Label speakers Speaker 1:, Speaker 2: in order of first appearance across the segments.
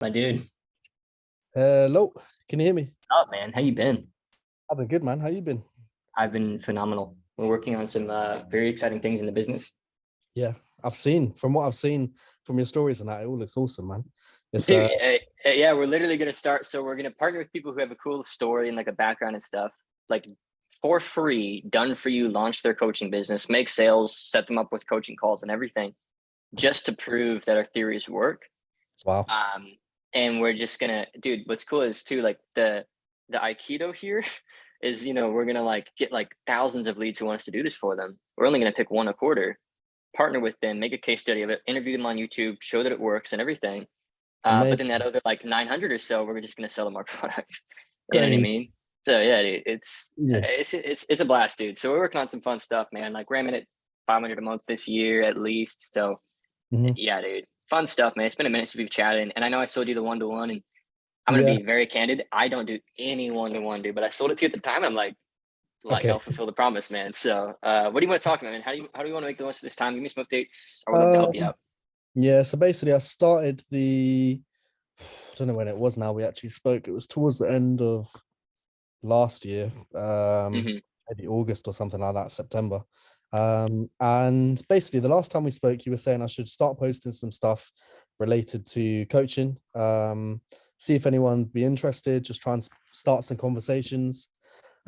Speaker 1: My dude,
Speaker 2: Hello, can you hear me?
Speaker 1: what's up, man? How you been?
Speaker 2: I've been good, man. How you been?
Speaker 1: I've been phenomenal. We're working on some very exciting things in the business.
Speaker 2: Yeah, I've seen from what I've seen from your stories and that, it all looks awesome, man. It's
Speaker 1: Dude, yeah, we're literally gonna start. So we're gonna partner with people who have a cool story and like a background and stuff, like for free, done for you. Launch their coaching business, make sales, set them up with coaching calls and everything, just to prove that our theories work.
Speaker 2: wow.
Speaker 1: Um, and we're just gonna, dude. What's cool is too like the Aikido here is we're gonna like get like thousands of leads who want us to do this for them. We're only gonna pick one a quarter, partner with them, make a case study of it, interview them on YouTube, show that it works and everything. But
Speaker 2: Amazing.
Speaker 1: then that other like 900 or so, we're just gonna sell them our products. You know what I
Speaker 2: Great.
Speaker 1: mean? So yeah, dude, it's
Speaker 2: Yes.
Speaker 1: it's it's a blast, dude. So we're working on some fun stuff, man. Like ramming it 500 a month this year at least. So
Speaker 2: Mhm.
Speaker 1: yeah, dude, fun stuff, man. It's been a minute since we've chatted, and I know I sold you the one-to-one, and I'm gonna
Speaker 2: Yeah.
Speaker 1: be very candid. I don't do any one-to-one, dude, but I sold it to you at the time. And I'm like
Speaker 2: Okay.
Speaker 1: I'll fulfill the promise, man. So, what do you want to talk about, man? How do you want to make the most of this time? Give me some updates. I would love to help you
Speaker 2: Um.
Speaker 1: out.
Speaker 2: Yeah. So basically, I started the. I don't know when it was. Now we actually spoke. It was towards the end of last year.
Speaker 1: Hmm.
Speaker 2: Maybe August or something like that. September. And basically, the last time we spoke, you were saying I should start posting some stuff related to coaching. See if anyone would be interested. Just try and start some conversations.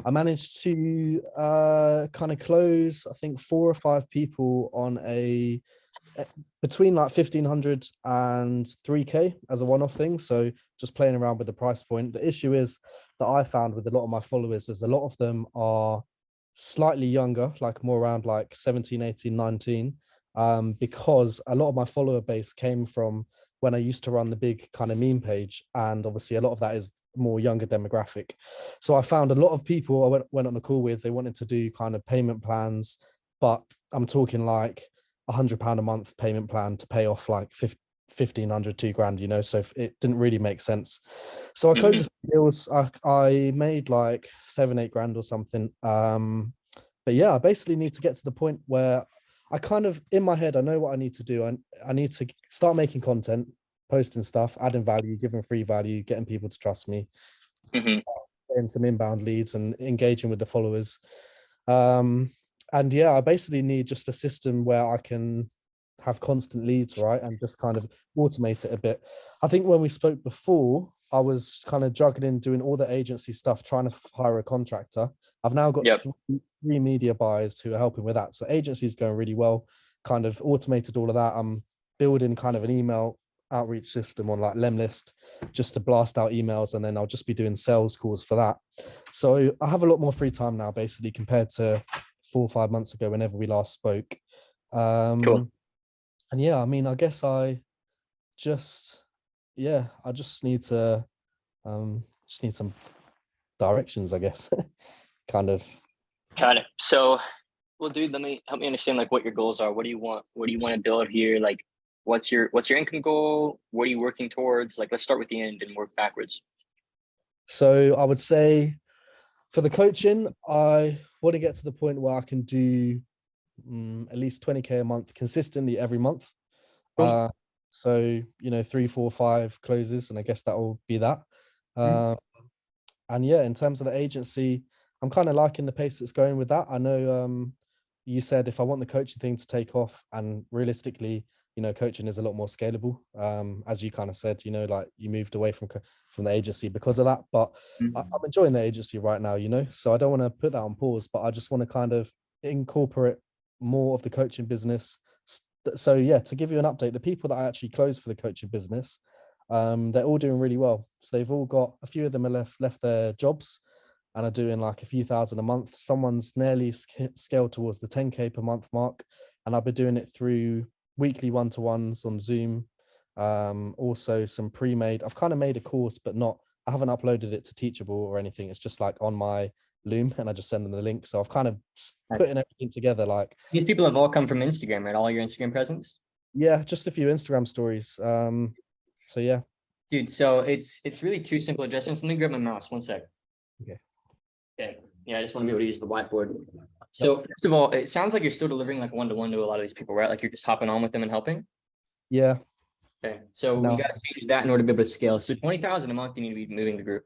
Speaker 2: I managed to kind of close, I think, 4 or 5 people on a between like 1,500 and 3K as a one-off thing. So just playing around with the price point. The issue is that I found with a lot of my followers is a lot of them are slightly younger, like more around like 17, 18, 19. Because a lot of my follower base came from when I used to run the big kind of meme page. And obviously a lot of that is more younger demographic. So I found a lot of people I went on a call with, they wanted to do kind of payment plans, but I'm talking like £100 a month payment plan to pay off like 1,500, 2 grand, so it didn't really make sense. So I closed
Speaker 1: Hmm.
Speaker 2: the deals. I made like 7, 8 grand or something. But yeah, I basically need to get to the point where I kind of in my head, I know what I need to do. I need to start making content, posting stuff, adding value, giving free value, getting people to trust me,
Speaker 1: Hmm.
Speaker 2: start getting some inbound leads and engaging with the followers. Um, and yeah, I basically need just a system where I can have constant leads, right? And just kind of automate it a bit. I think when we spoke before, I was kind of juggling doing all the agency stuff, trying to hire a contractor. I've now got
Speaker 1: Yep.
Speaker 2: three media buyers who are helping with that. So agency is going really well, kind of automated all of that. I'm building kind of an email outreach system on like Lemlist just to blast out emails, and then I'll just be doing sales calls for that. So I have a lot more free time now, basically, compared to 4 or 5 months ago, whenever we last spoke.
Speaker 1: Cool.
Speaker 2: And yeah, I mean, I guess just, I just need some directions, I guess, kind of.
Speaker 1: Got it. So, well, dude, let me help me understand like what your goals are. What do you want? What do you want to build here? Like, what's your income goal? What are you working towards? Like, let's start with the end and work backwards.
Speaker 2: So I would say for the coaching, I want to get to the point where I can do at least 20K a month consistently every month.
Speaker 1: Cool.
Speaker 2: Uh, so, 3, 4, 5 closes, and I guess that will be that.
Speaker 1: Mhm.
Speaker 2: Uh, and yeah, in terms of the agency, I'm kind of liking the pace that's going with that. I know you said if I want the coaching thing to take off, and realistically, coaching is a lot more scalable. As you kind of said, like you moved away from the agency because of that. But I'm enjoying the agency right now, so I don't want to put that on pause, but I just want to kind of incorporate more of the coaching business. So yeah, to give you an update, the people that I actually closed for the coaching business, they're all doing really well. So they've all got a few of them are left their jobs and are doing like a few thousand a month. Someone's nearly scaled towards the 10K per month mark, and I've been doing it through weekly one-to-ones on Zoom. Also some pre-made. I've kind of made a course, but I haven't uploaded it to Teachable or anything. It's just like on my Loom, and I just send them the link. So I've kind of
Speaker 1: Nice.
Speaker 2: putting everything together. Like,
Speaker 1: These people have all come from Instagram, right? All your Instagram presence,
Speaker 2: yeah, just a few Instagram stories. So yeah.
Speaker 1: dude. So it's really two simple adjustments. Let me grab my mouse. One sec.
Speaker 2: Okay.
Speaker 1: Okay. Yeah, I just want to be able to use the whiteboard.
Speaker 2: Yep.
Speaker 1: So first of all, it sounds like you're still delivering like one-to-one to a lot of these people, right? Like you're just hopping on with them and helping.
Speaker 2: Yeah.
Speaker 1: Okay, so we
Speaker 2: No.
Speaker 1: got to change that in order to be able to scale. So 20,000 a month, you need to be moving the group.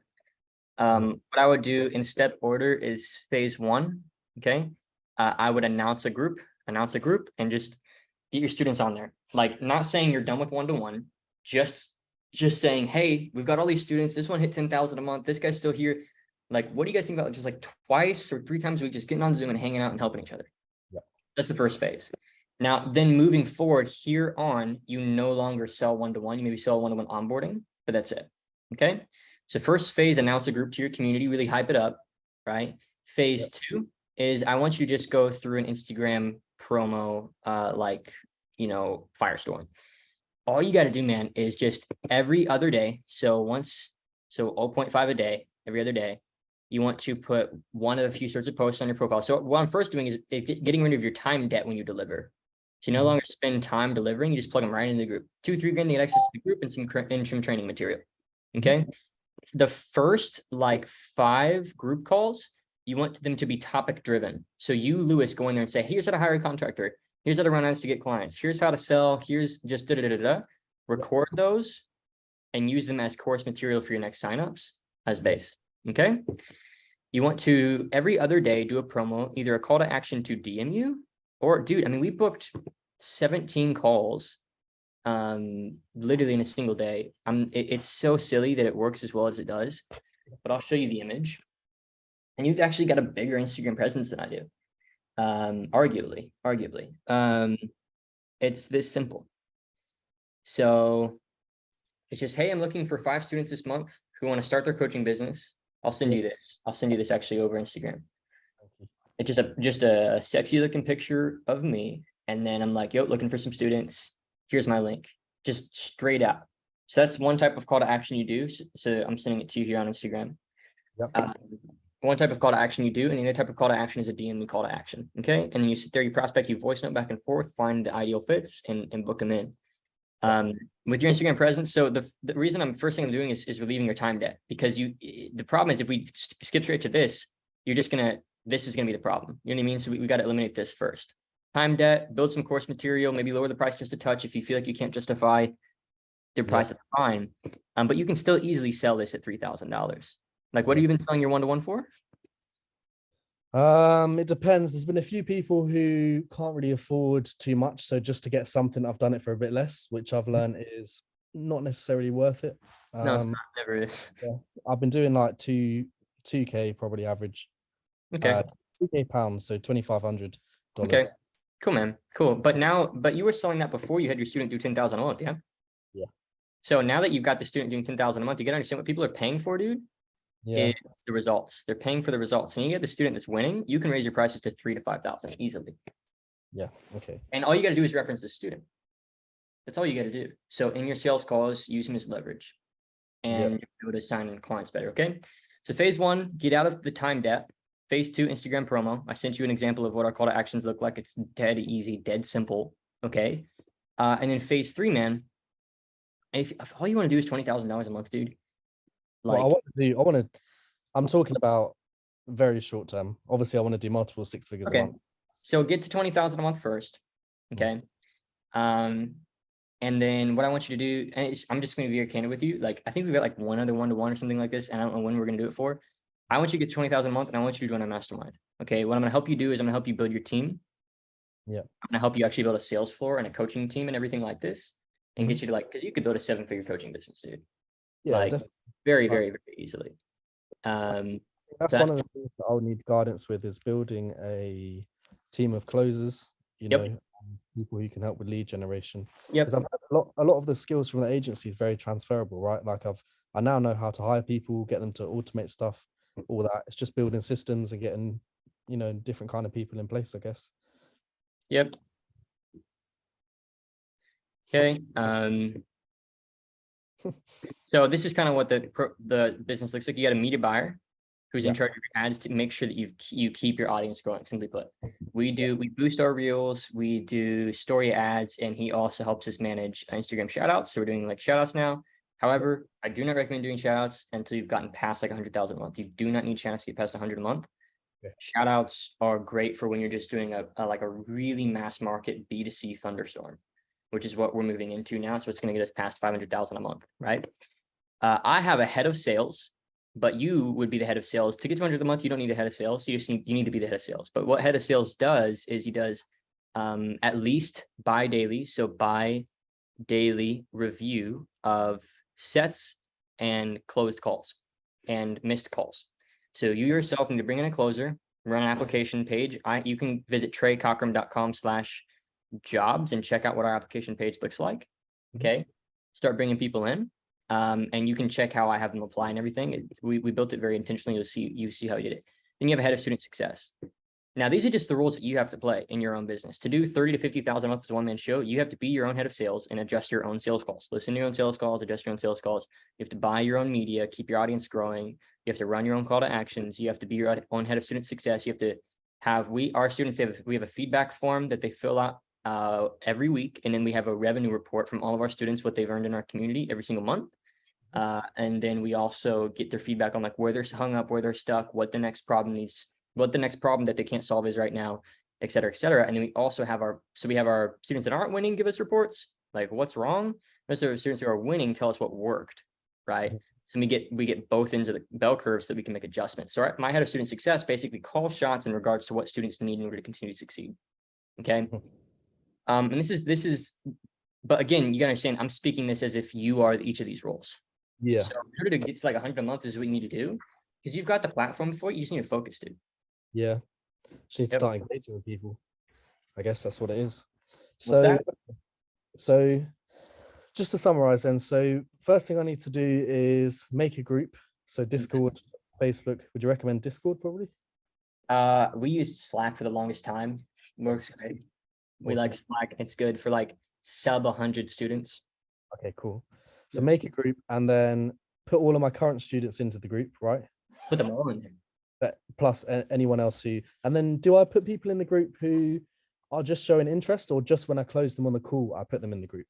Speaker 1: What I would do in step order is phase one. Okay, I would announce a group, and just get your students on there. Like, not saying you're done with one-to-one, just saying, hey, we've got all these students. This one hit 10,000 a month. This guy's still here. Like, what do you guys think about just like twice or 3 times a week, just getting on Zoom and hanging out and helping each other?
Speaker 2: Yeah.
Speaker 1: That's the first phase. Now, then moving forward here on, you no longer sell one-to-one. You maybe sell one-to-one onboarding, but that's it. Okay. So first phase, announce a group to your community, really hype it up, right? Phase two is I want you to just go through an Instagram promo, like, Firestorm. All you got to do, man, is just every other day. So 0.5 a day, every other day, you want to put one of a few sorts of posts on your profile. So what I'm first doing is getting rid of your time debt when you deliver. So you no longer spend time delivering, you just plug them right into the group. 2-3 grand to get access to the group and some training material. Okay. The first like 5 group calls, you want them to be topic driven. So you, Lewis, go in there and say, here's how to hire a contractor. Here's how to run ads to get clients. Here's how to sell. Here's just record those and use them as course material for your next signups as base. Okay. You want to every other day do a promo, either a call to action to DM you, or dude, I mean, we booked 17 calls literally in a single day. It's so silly that it works as well as it does, but I'll show you the image. And you've actually got a bigger Instagram presence than I do. Arguably. It's this simple. So it's just, hey, I'm looking for 5 students this month who want to start their coaching business. I'll send you this. I'll send you this actually over Instagram. It's just a sexy looking picture of me. And then I'm like, yo, looking for some students. Here's my link, just straight out. So that's one type of call to action you do. So I'm sending it to you here on Instagram.
Speaker 2: Yep.
Speaker 1: One type of call to action you do, and the other type of call to action is a DM me call to action. Okay. And then you sit there, you prospect, you voice note back and forth, find the ideal fits and book them in. With your Instagram presence. So the reason first thing I'm doing is relieving your time debt, because the problem is if we skip straight to this, this is gonna be the problem. You know what I mean? So we got to eliminate this first. Time debt, build some course material, maybe lower the price just a touch if you feel like you can't justify their price at the time. But you can still easily sell this at $3,000. Like, what have you been selling your one-to-one for?
Speaker 2: It depends. There's been a few people who can't really afford too much, so just to get something, I've done it for a bit less, which I've learned is not necessarily worth it.
Speaker 1: No, it's not, never is.
Speaker 2: Yeah, I've been doing like 2K probably average.
Speaker 1: Okay.
Speaker 2: 2K pounds, so $2,500.
Speaker 1: Okay. Cool, man. Cool. But you were selling that before you had your student do 10,000 a month, yeah?
Speaker 2: Yeah.
Speaker 1: So now that you've got the student doing 10,000 a month, you gotta understand what people are paying for, dude.
Speaker 2: Yeah.
Speaker 1: It's the results. They're paying for the results. When you get the student that's winning, you can raise your prices to 3,000 to 5,000 easily.
Speaker 2: Yeah. Okay.
Speaker 1: And all you got to do is reference the student. That's all you got to do. So in your sales calls, use them as leverage, and you'll be able to sign in clients better. Okay. So phase one, get out of the time debt. Phase two, Instagram promo. I sent you an example of what our call to actions look like. It's dead easy, dead simple. Okay. And then phase three, man. If all you want to do is $20,000 a month, dude. Like,
Speaker 2: well, I'm talking about very short term. Obviously, I want to do multiple 6 figures a month.
Speaker 1: So get to 20,000 a month first. Okay. And then what I want you to do, and I'm just going to be very candid with you. Like, I think we've got like one other one-to-one or something like this, and I don't know when we're going to do it for. I want you to get 20,000 a month, and I want you to join a mastermind. Okay. What I'm going to help you do is I'm going to help you build your team.
Speaker 2: Yeah.
Speaker 1: I'm going to help you actually build a sales floor and a coaching team and everything like this, and get you to like, because you could build a 7-figure coaching business, dude.
Speaker 2: Yeah.
Speaker 1: Like, very, very, very easily.
Speaker 2: That's one of the things that I'll need guidance with, is building a team of closers, and people who can help with lead generation. Because I've had a lot of the skills from the agency is very transferable, right? Like I now know how to hire people, get them to automate stuff, all that. It's just building systems and getting, different kind of people in place, I guess.
Speaker 1: Yep. Okay. So this is kind of what the business looks like. You got a media buyer who's in charge of your ads to make sure that you keep your audience growing. Simply put, we boost our reels, we do story ads, and he also helps us manage Instagram shout outs. So we're doing like shout outs now. However, I do not recommend doing shout outs until you've gotten past like 100,000 a month. You do not need shout outs to get past 100 a month. Shout outs are great for when you're just doing a really mass market B2C thunderstorm. which is what we're moving into now. So it's going to get us past 500,000 a month, right? I have a head of sales, but you would be the head of sales. To get to 100 a month, you don't need a head of sales. You need to be the head of sales. But what head of sales does is he does at least bi-daily, so bi-daily review of sets and closed calls and missed calls. So you yourself need to bring in a closer, run an application page. You can visit treycockrum.com/jobs and check out what our application page looks like. Okay. Start bringing people in. And you can check how I have them apply and everything. We built it very intentionally. You see how we did it. Then you have a head of student success. Now, these are just the rules that you have to play in your own business. To do 30 to 50,000 a month as a one-man show, you have to be your own head of sales and adjust your own sales calls. Listen to your own sales calls, adjust your own sales calls. You have to buy your own media, keep your audience growing. You have to run your own call to actions. You have to be your own head of student success. You have to have our students we have a feedback form that they fill out every week, and then we have a revenue report from all of our students, what they've earned in our community every single month. And then we also get their feedback on like where they're hung up, where they're stuck, what the next problem that they can't solve is right now, et cetera, et cetera. And then we also have our students that aren't winning give us reports, like what's wrong. Those are students who are winning tell us what worked, right? So we get both ends of the bell curve so that we can make adjustments. So my head of student success basically calls shots in regards to what students need in order to continue to succeed. Okay. And this is, but again, you gotta understand, I'm speaking this as if you are each of these roles.
Speaker 2: Yeah.
Speaker 1: So in order to get to like 100 a month is what you need to do, because you've got the platform for it. You just need to focus, dude.
Speaker 2: Yeah. Just need to
Speaker 1: Yep.
Speaker 2: start engaging with people. I guess that's what it is.
Speaker 1: What's that?
Speaker 2: So just to summarize then, so first thing I need to do is make a group. So Discord, Facebook. Would you recommend Discord probably?
Speaker 1: We used Slack for the longest time. Works great. We
Speaker 2: Awesome.
Speaker 1: like Slack. It's good for like sub 100 students.
Speaker 2: Okay, cool. So make a group and then put all of my current students into the group, right?
Speaker 1: Put them all in there.
Speaker 2: Plus anyone else who, and then do I put people in the group who are just showing interest, or just when I close them on the call, I put them in the group?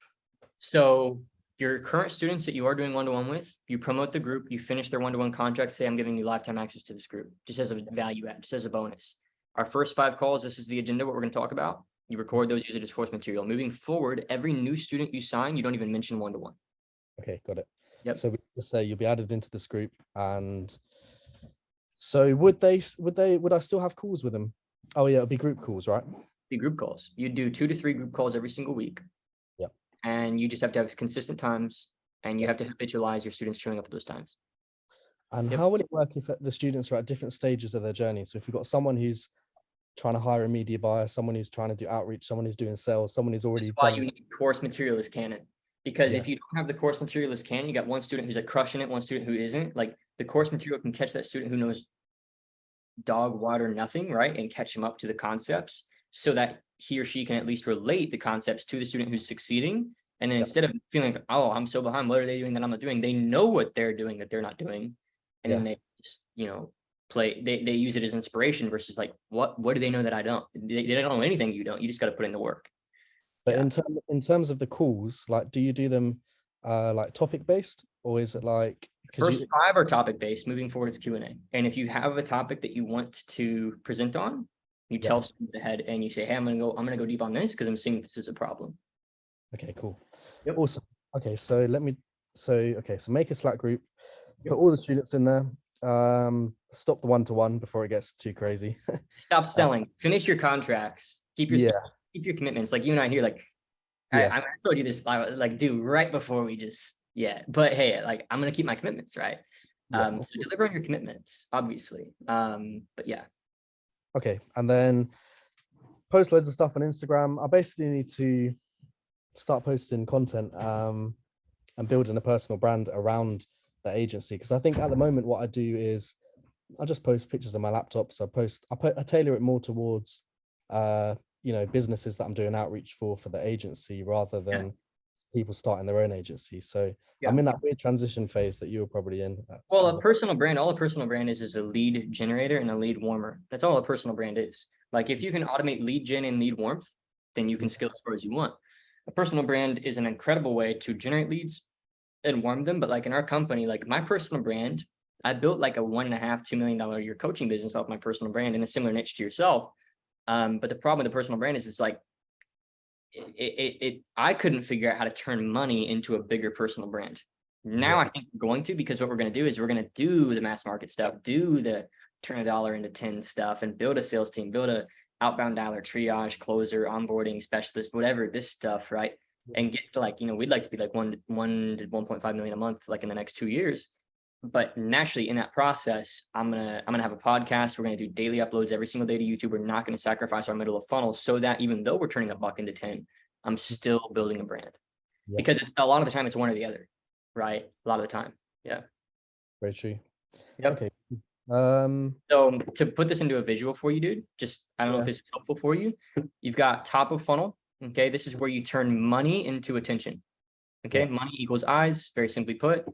Speaker 1: So your current students that you are doing one-to-one with, you promote the group, you finish their one-to-one contract, say I'm giving you lifetime access to this group, just as a value add, just as a bonus. Our first 5 calls, this is the agenda, what we're going to talk about. You record those, use it as course material. Moving forward, every new student you sign, you don't even mention one-to-one.
Speaker 2: Okay, got it.
Speaker 1: Yep.
Speaker 2: So we just say you'll be added into this group, and so would I still have calls with them? Oh yeah, it'll be group calls, right?
Speaker 1: The group calls. You do 2 to 3 group calls every single week.
Speaker 2: Yep.
Speaker 1: And you just have to have consistent times, and you have to habitualize your students showing up at those times.
Speaker 2: And how will it work if the students are at different stages of their journey? So if we've got someone who's trying to hire a media buyer, someone who's trying to do outreach, someone who's doing sales, someone who's already
Speaker 1: That's why you need course material as canon. Because
Speaker 2: Yeah.
Speaker 1: if you don't have the course material as canon, you got one student who's like crushing it, one student who isn't. Like the course material can catch that student who knows dog water nothing, right? And catch him up to the concepts so that he or she can at least relate the concepts to the student who's succeeding. And then instead of feeling like, oh, I'm so behind, what are they doing that I'm not doing? They know what they're doing that they're not doing. And then they just, they use it as inspiration versus like, what do they know that I don't? They don't know anything you don't. You just got to put in the work.
Speaker 2: But in terms of the calls, like, do you do them like topic based, or is it like
Speaker 1: First 5 are topic based? Moving forward, it's Q&A. And if you have a topic that you want to present on, you tell students ahead and you say, hey, I'm gonna go deep on this because I'm seeing this is a problem.
Speaker 2: Okay, cool.
Speaker 1: Yep.
Speaker 2: Awesome. Okay, so so make a Slack group, put all the students in there. Stop the one-to-one before it gets too crazy.
Speaker 1: Stop selling. Finish your contracts. Keep your commitments. Like you and I here, like I told you this, like do right before we just But hey, like I'm gonna keep my commitments, right? So deliver on your commitments, obviously. But yeah.
Speaker 2: Okay, and then post loads of stuff on Instagram. I basically need to start posting content and building a personal brand around the agency, because I think at the moment what I do is I just post pictures on my laptop. So I tailor it more towards businesses that I'm doing outreach for the agency rather than people starting their own agency. So I'm in that weird transition phase that you were probably in.
Speaker 1: Well, all a personal brand is a lead generator and a lead warmer. That's all a personal brand is. Like if you can automate lead gen and lead warmth, then you can scale as far as you want. A personal brand is an incredible way to generate leads and warm them. But like in our company, like my personal brand, I built like a $1.5–2 million a year coaching business off my personal brand in a similar niche to yourself. But the problem with the personal brand is it's like
Speaker 3: I couldn't figure out how to turn money into a bigger personal brand. Now I think we're going to, because what we're going to do is we're going to do the mass market stuff, do the turn a dollar into 10 stuff, and build a sales team, build a outbound dialer, triage, closer, onboarding specialist, whatever, this stuff, right? And get to like, we'd like to be like 1 to 1.5 million a month, like in the next 2 years. But naturally in that process, I'm gonna have a podcast. We're gonna do daily uploads every single day to YouTube. We're not gonna sacrifice our middle of funnel, so that even though we're turning a buck into 10, I'm still building a brand. Because a lot of the time it's one or the other, right? A lot of the time. Yeah.
Speaker 2: Very true.
Speaker 3: Yep.
Speaker 2: Okay.
Speaker 3: So to put this into a visual for you, dude, just, I don't know if this is helpful for you. You've got top of funnel. Okay. This is where you turn money into attention. Okay. Money equals eyes, very simply put.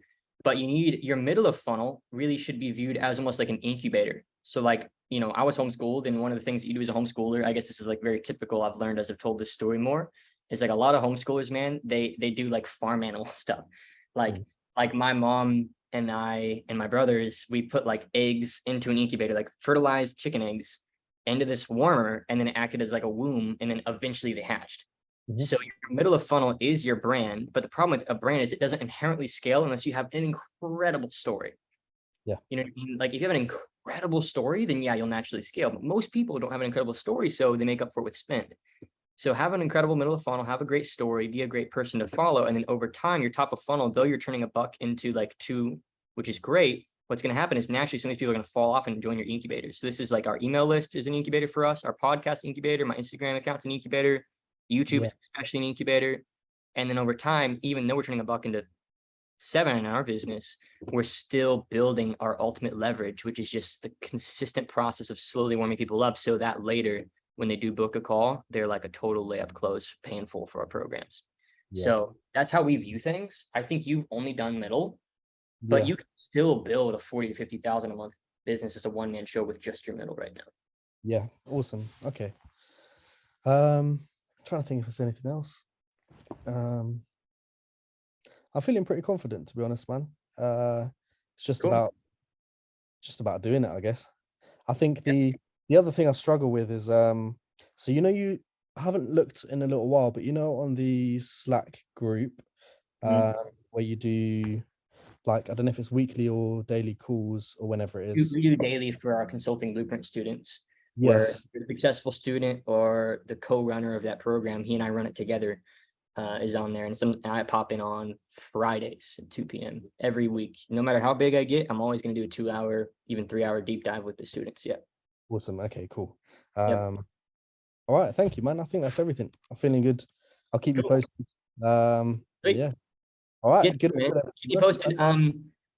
Speaker 3: But you need your middle of funnel really should be viewed as almost like an incubator. So like, I was homeschooled, and one of the things that you do as a homeschooler, I guess this is like very typical, I've learned as I've told this story more, is like a lot of homeschoolers, man, they do like farm animal stuff. Like my mom and I and my brothers, we put like eggs into an incubator, like fertilized chicken eggs into this warmer, and then it acted as like a womb, and then eventually they hatched. So your middle of funnel is your brand, but the problem with a brand is it doesn't inherently scale unless you have an incredible story.
Speaker 2: Yeah.
Speaker 3: You know what I mean? Like if you have an incredible story, then yeah, you'll naturally scale. But most people don't have an incredible story, so they make up for it with spend. So have an incredible middle of funnel, have a great story, be a great person to follow. And then over time, your top of funnel, though you're turning a buck into like 2, which is great, what's going to happen is naturally some of these people are going to fall off and join your incubators. So this is like our email list is an incubator for us, our podcast incubator, my Instagram account's an incubator, YouTube, especially an incubator. And then over time, even though we're turning a buck into 7 in our business, we're still building our ultimate leverage, which is just the consistent process of slowly warming people up, so that later when they do book a call, they're like a total layup close, paying full for our programs. So that's how we view things. I think you've only done middle, but you can still build a 40 to 50,000 a month business as a one-man show with just your middle right now.
Speaker 2: Yeah. Awesome. Okay. Trying to think if there's anything else. I'm feeling pretty confident, to be honest, man. It's just about doing it, I guess. I think the other thing I struggle with is so you haven't looked in a little while, but on the Slack group where you do like, I don't know if it's weekly or daily calls or whenever it is.
Speaker 3: We do daily for our consulting blueprint students. Where the successful student or the co-runner of that program, he and I run it together, is on there. And I pop in on Fridays at 2 p.m. every week. No matter how big I get, I'm always going to do a 2-hour, even 3-hour deep dive with the students. Yeah.
Speaker 2: Awesome. Okay, cool. All right. Thank you, man. I think that's everything. I'm feeling good. I'll keep you posted. Yeah. All right. Good.
Speaker 3: Man. Keep you posted.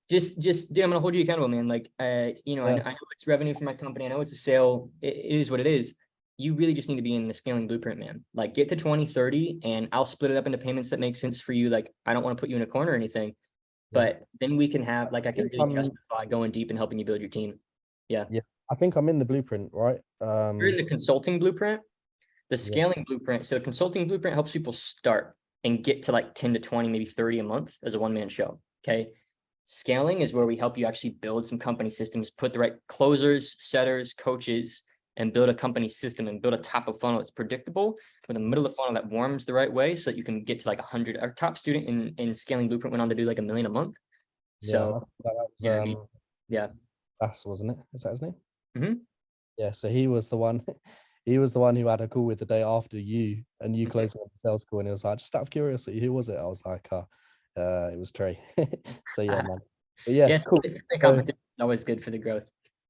Speaker 3: Just dude, I'm gonna hold you accountable, man. Like, I know it's revenue for my company. I know it's a sale. It is what it is. You really just need to be in the scaling blueprint, man. Like, get to 20, 30, and I'll split it up into payments that make sense for you. Like, I don't want to put you in a corner or anything, but then we can have, like, I can really justify going deep and helping you build your team. Yeah.
Speaker 2: I think I'm in the blueprint, right?
Speaker 3: You're in the consulting blueprint, the scaling blueprint. So the consulting blueprint helps people start and get to like 10 to 20, maybe 30 a month as a one-man show. Okay. Scaling is where we help you actually build some company systems, put the right closers, setters, coaches, and build a company system and build a top of funnel that's predictable with a middle of funnel that warms the right way so that you can get to like 100. Our top student in scaling blueprint went on to do like $1 million a month. So
Speaker 2: Bass, wasn't it? Is that his name?
Speaker 3: Mm-hmm.
Speaker 2: Yeah. So he was the one. He was the one who had a call with the day after you, and you closed with the sales call, and it was like, just out of curiosity, who was it? I was like, it was Trey. So yeah, man. But cool.
Speaker 3: It's always good for the growth.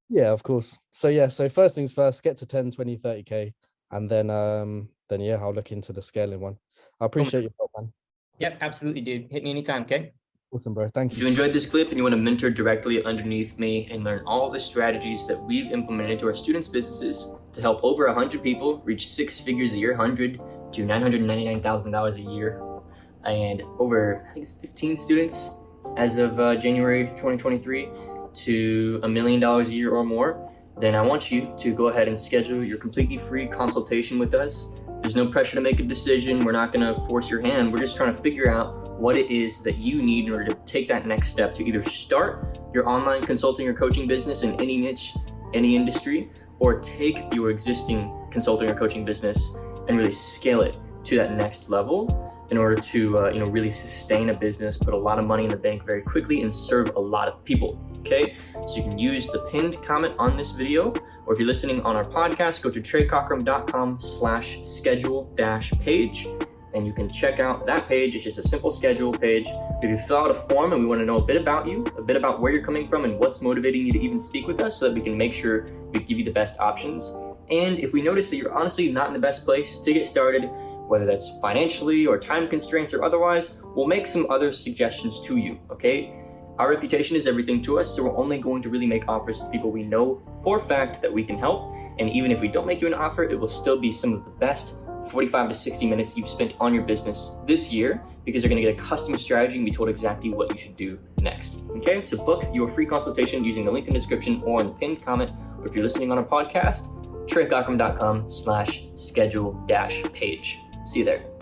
Speaker 2: Yeah, of course. So first things first, get to 10, 20, 30K, and then I'll look into the scaling one. I appreciate your help, man.
Speaker 3: Yep, absolutely, dude. Hit me anytime, okay?
Speaker 2: Awesome, bro. Thank you.
Speaker 1: If you enjoyed this clip and you want to mentor directly underneath me and learn all the strategies that we've implemented to our students' businesses to help over 100 people reach 6 figures a year, 100 to $999,000 a year, and over, I think it's 15 students as of January 2023 to $1 million a year or more, then I want you to go ahead and schedule your completely free consultation with us. There's no pressure to make a decision. We're not going to force your hand. We're just trying to figure out what it is that you need in order to take that next step to either start your online consulting or coaching business in any niche, any industry, or take your existing consulting or coaching business and really scale it
Speaker 3: to that next level in order to really sustain a business, put a lot of money in the bank very quickly, and serve a lot of people. Okay, so you can use the pinned comment on this video, or if you're listening on our podcast, go to treycockrum.com/schedule-page, and you can check out that page. It's just a simple schedule page. If you fill out a form and we want to know a bit about you, a bit about where you're coming from and what's motivating you to even speak with us, so that we can make sure we give you the best options. And if we notice that you're honestly not in the best place to get started, whether that's financially or time constraints or otherwise, we'll make some other suggestions to you, okay? Our reputation is everything to us, so we're only going to really make offers to people we know for a fact that we can help. And even if we don't make you an offer, it will still be some of the best 45 to 60 minutes you've spent on your business this year, because you're gonna get a custom strategy and be told exactly what you should do next, okay? So book your free consultation using the link in the description or in the pinned comment, or if you're listening on our podcast, treycockrum.com/schedule-page. See you there.